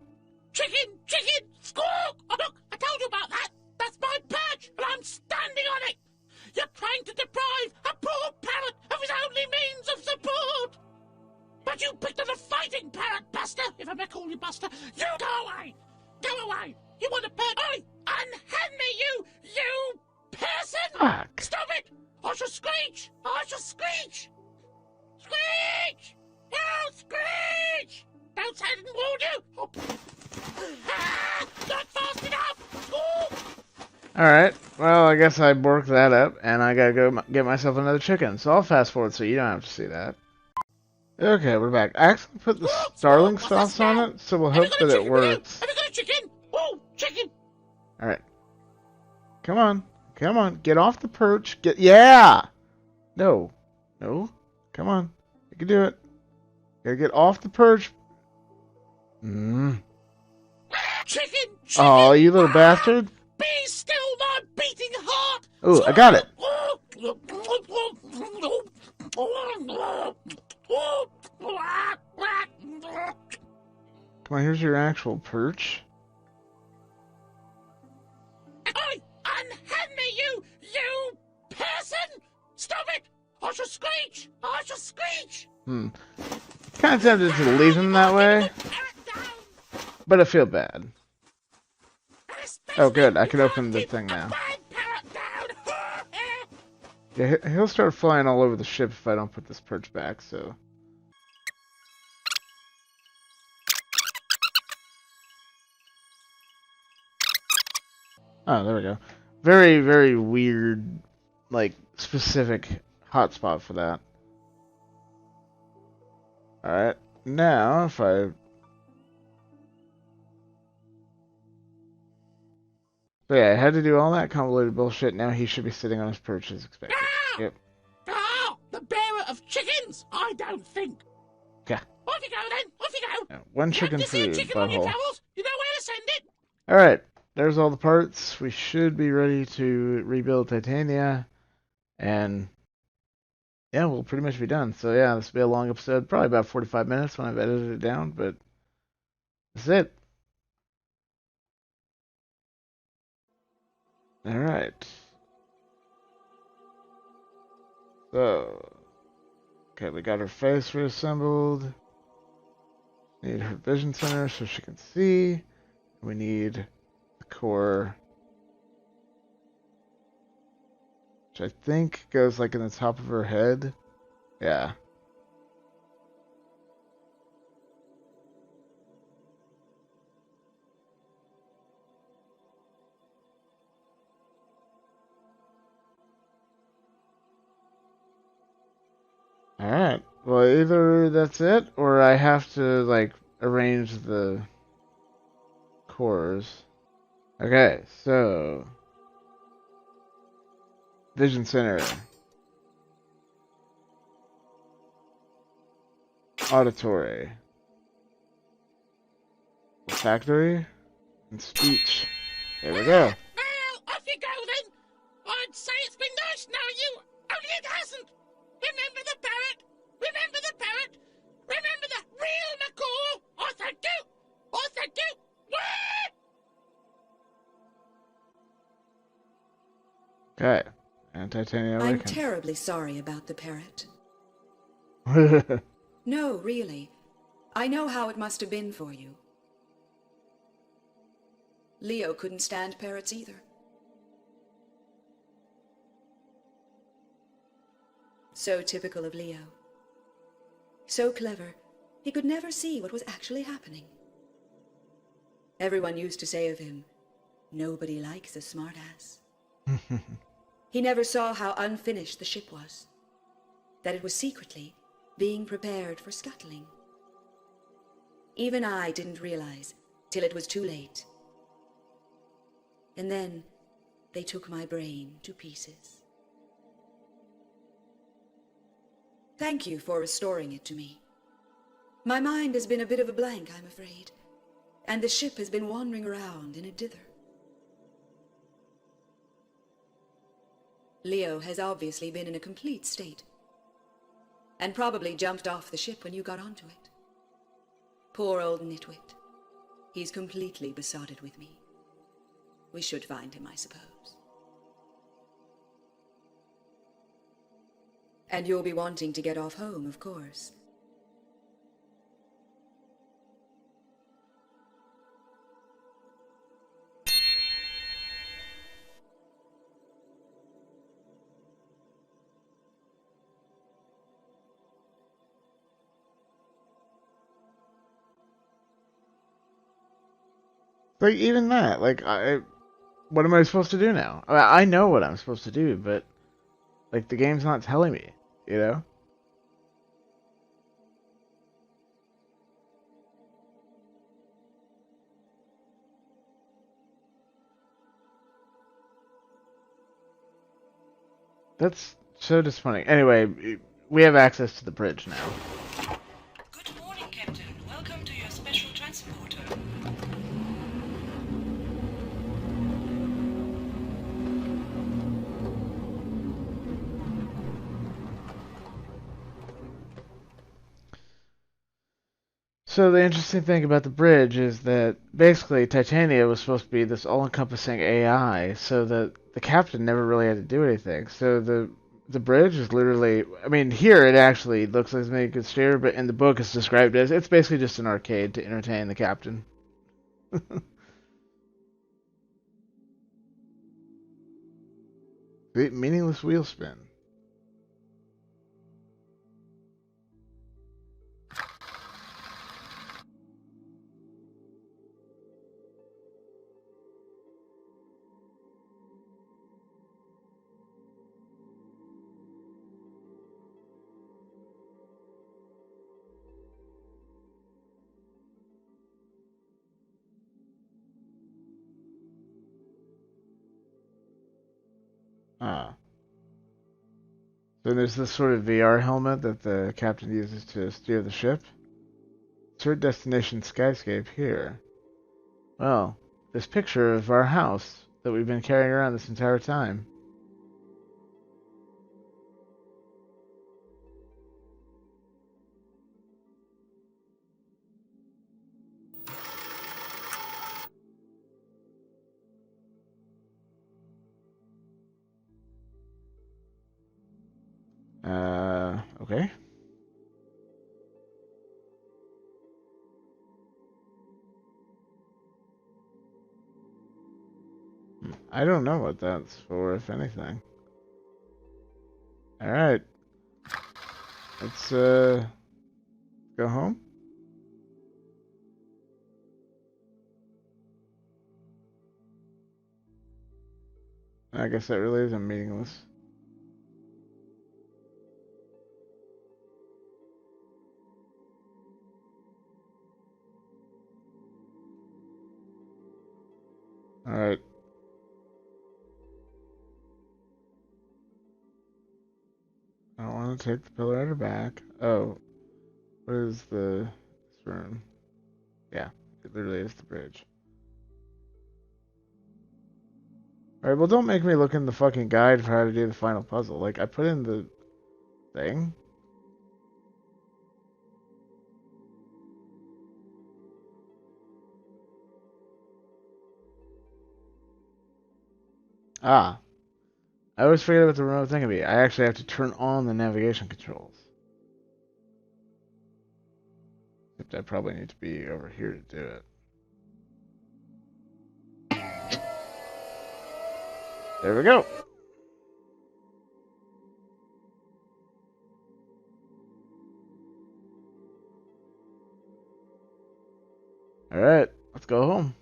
Chicken, chicken, squawk! Oh, look, I told you about that. That's my perch, and I'm standing on it. You're trying to deprive a poor parrot of his only means of support. But you picked on a fighting parrot, Buster, if I may call you Buster. You go away! Go away! You want to perch? Oi! Unhand me, you person! Fuck. Stop it! I shall screech! I shall screech! Screech! Oh, screech! Don't say I didn't warn you! Oh. Ah, not fast enough! Oh. Alright, well, I guess I borked that up, and I gotta go get myself another chicken. So I'll fast forward so you don't have to see that. Okay, we're back. I actually put the starling sauce on it, so we'll hope that it works. Have you got a chicken? Oh, chicken! Alright. Come on. Come on. Get off the perch. Yeah! No. No. Come on. You can do it. Gotta get off the perch. Chicken! Chicken! Oh, you little bastard. Be still my beating heart! Ooh, I got it. Come on, here's your actual perch. Oi! Unhand me, you person! Stop it! I shall screech! I shall screech! Kind of tempted to leave him that way, but I feel bad. Oh, good. I can open the thing now. Yeah, he'll start flying all over the ship if I don't put this perch back, so... Oh, there we go. Very, very weird, like, specific hotspot for that. Alright, now if I... So yeah, I had to do all that convoluted bullshit, now he should be sitting on his perch as expected. Yep. Ah! The bearer of chickens! I don't think! Yeah. Off you go then! Off you go! Yeah, one chicken You see a food, chicken on your butthole. travels? You know where to send it! Alright, there's all the parts. We should be ready to rebuild Titania. And yeah, we'll pretty much be done. So yeah, this will be a long episode. Probably about 45 minutes when I've edited it down, but that's it. Alright. So, okay, we got her face reassembled. Need her vision center so she can see. We need the core, which I think goes like in the top of her head. Yeah. Alright. Well, either that's it, or I have to, like, arrange the cores. Okay, so... Vision Center. Auditory. Olfactory. And speech. There we go. Well, off you go then! I'd say it's been nice knowing you, only it hasn't! Remember the parrot! Remember the parrot! Remember the real macaw! I thank you! I thank you! Okay. And Titania I'm awakens. terribly sorry about the parrot. No, really. I know how it must have been for you. Leo couldn't stand parrots either. So typical of Leo. So clever, he could never see what was actually happening. Everyone used to say of him, nobody likes a smartass. He never saw how unfinished the ship was, that it was secretly being prepared for scuttling. Even I didn't realize till it was too late. And then they took my brain to pieces. Thank you for restoring it to me. My mind has been a bit of a blank, I'm afraid, and the ship has been wandering around in a dither. Leo has obviously been in a complete state, and probably jumped off the ship when you got onto it. Poor old nitwit. He's completely besotted with me. We should find him, I suppose. And you'll be wanting to get off home, of course. Like, even that, like, what am I supposed to do now? I know what I'm supposed to do, but, like, the game's not telling me, you know? That's so disappointing. Anyway, we have access to the bridge now. Good morning, Captain. Welcome to your special transporter. So the interesting thing about the bridge is that basically Titania was supposed to be this all-encompassing AI, so that the captain never really had to do anything. So the bridge is literally, I mean, here it actually looks like it's made a good steer, but in the book it's described as it's basically just an arcade to entertain the captain. The meaningless wheel spin. Ah. So there's this sort of VR helmet that the captain uses to steer the ship. Insert destination skyscape here. Well, this picture of our house that we've been carrying around this entire time. Okay. I don't know what that's for, if anything. Alright. Let's, go home. I guess that really isn't meaningless. Alright. I don't want to take the pillar at her back. Oh. What is this room? Yeah. It literally is the bridge. Alright, well don't make me look in the fucking guide for how to do the final puzzle. Like, I put in the thing. Ah. I always forget about the remote thing to be. I actually have to turn on the navigation controls. Except I probably need to be over here to do it. There we go. Alright, let's go home.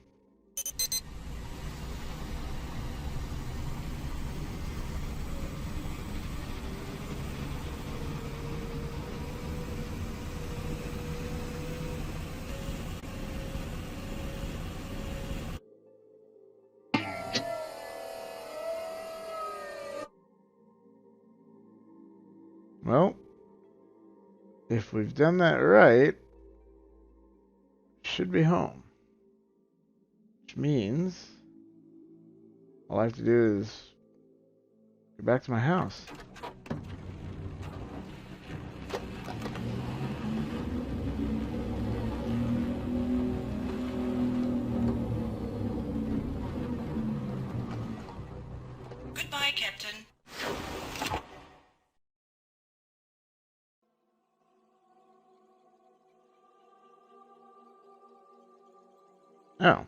Well, if we've done that right, should be home. Which means all I have to do is get back to my house. Goodbye, Captain. Oh.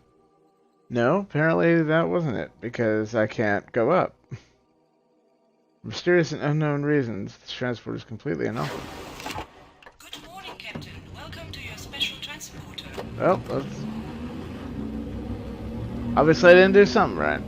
No, apparently that wasn't it, because I can't go up. For mysterious and unknown reasons, this transport is completely inoperable. Good morning, Captain. Welcome to your special transporter. Well, let's... Obviously I didn't do something right.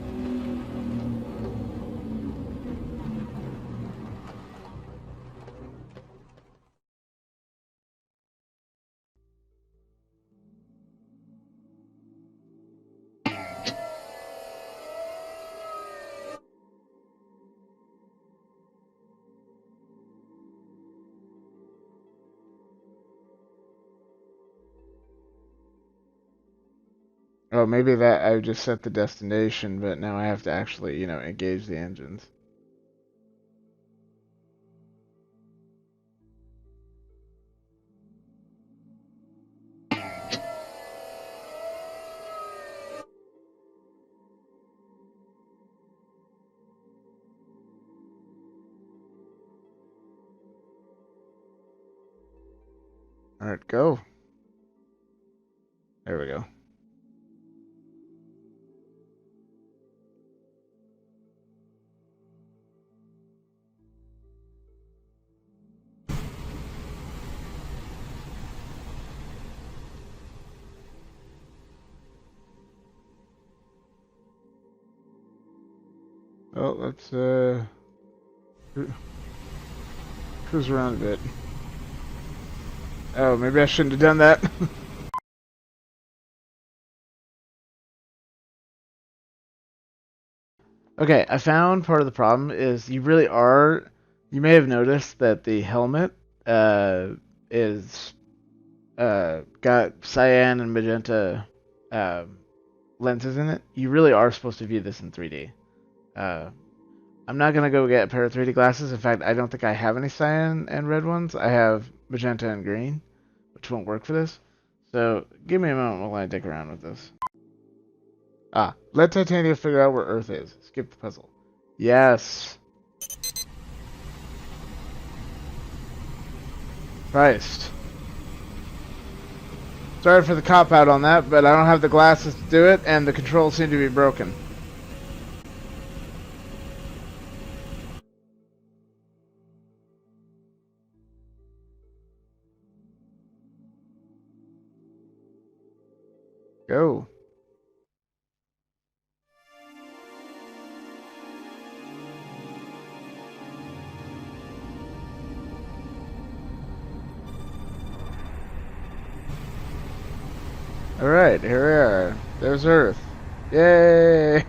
Oh, maybe that I just set the destination, but now I have to actually, engage the engines. Alright, go. There we go. Well, let's cruise around a bit. Oh, maybe I shouldn't have done that. Okay, I found part of the problem is you may have noticed that the helmet is got cyan and magenta lenses in it. You really are supposed to view this in 3D. I'm not gonna go get a pair of 3D glasses. In fact, I don't think I have any cyan and red ones. I have magenta and green, which won't work for this. So give me a moment while I dig around with this. Let Titania figure out where Earth is. Skip the puzzle. Yes. Christ. Sorry for the cop-out on that, but I don't have the glasses to do it, and the controls seem to be broken. Go. Alright, here we are. There's Earth. Yay!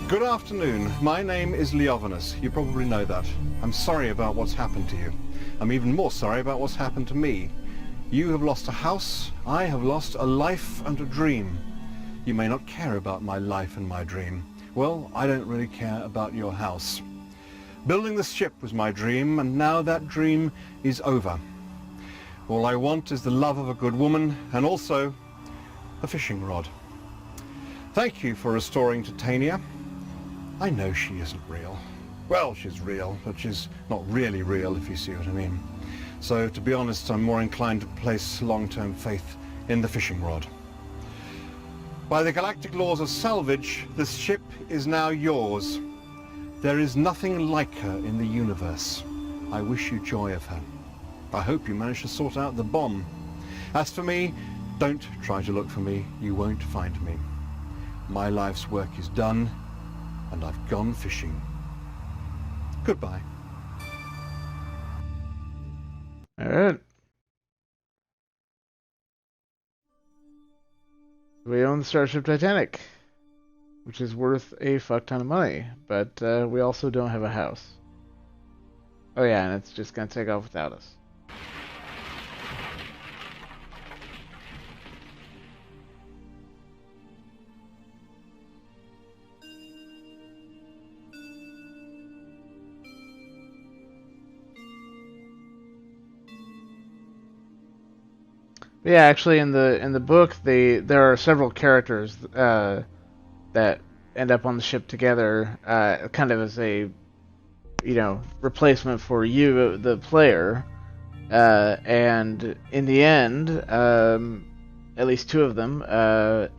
Good afternoon. My name is Leovanus. You probably know that. I'm sorry about what's happened to you. I'm even more sorry about what's happened to me. You have lost a house. I have lost a life and a dream. You may not care about my life and my dream. Well, I don't really care about your house. Building this ship was my dream, and now that dream is over. All I want is the love of a good woman, and also a fishing rod. Thank you for restoring Titania. I know she isn't real. Well, she's real, but she's not really real, if you see what I mean. So, to be honest, I'm more inclined to place long-term faith in the fishing rod. By the galactic laws of salvage, this ship is now yours. There is nothing like her in the universe. I wish you joy of her. I hope you manage to sort out the bomb. As for me, don't try to look for me. You won't find me. My life's work is done, and I've gone fishing. Goodbye. Alright. We own the Starship Titanic, which is worth a fuck ton of money, but we also don't have a house. Oh yeah, and it's just gonna take off without us. Yeah, actually, in the book, there are several characters that end up on the ship together, kind of as a replacement for you, the player. And in the end, at least two of them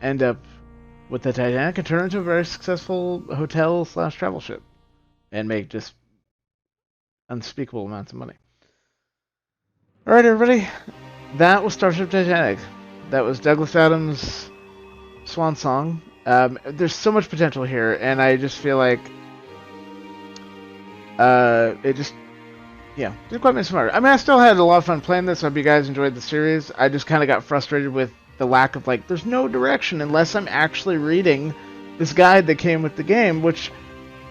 end up with the Titanic and turn into a very successful hotel/travel ship, and make just unspeakable amounts of money. All right, everybody. That was Starship Titanic. That was Douglas Adams' swan song. There's so much potential here, and I just feel like it just, didn't quite make smart. I mean, I still had a lot of fun playing this. I hope you guys enjoyed the series. I just kind of got frustrated with the lack of, there's no direction unless I'm actually reading this guide that came with the game, which,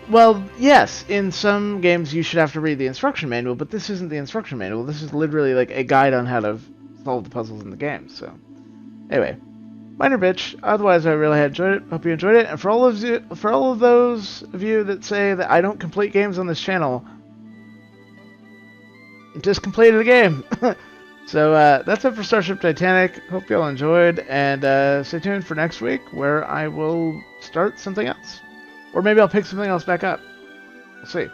well, yes, in some games you should have to read the instruction manual, but this isn't the instruction manual. This is literally a guide on how to solve the puzzles in the game. So, anyway, minor bitch. Otherwise, I really had enjoyed it. Hope you enjoyed it. And for all of those of you that say that I don't complete games on this channel, just completed a game. So that's it for Starship Titanic. Hope you all enjoyed, and stay tuned for next week where I will start something else, or maybe I'll pick something else back up. We'll see.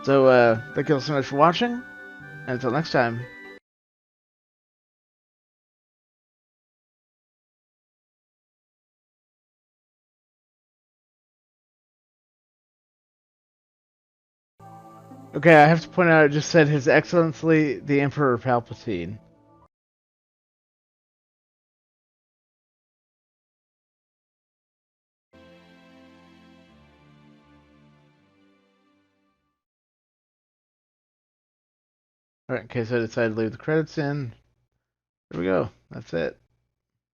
So thank you all so much for watching, and until next time. Okay, I have to point out, it just said His Excellency the Emperor Palpatine. Alright, in case I decided to leave the credits in, there we go. That's it.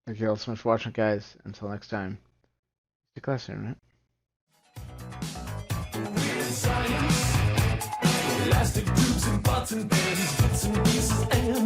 Thank you all so much for watching, guys. Until next time, stay classy, internet. Elastic tubes and pots and pans, bits and pieces and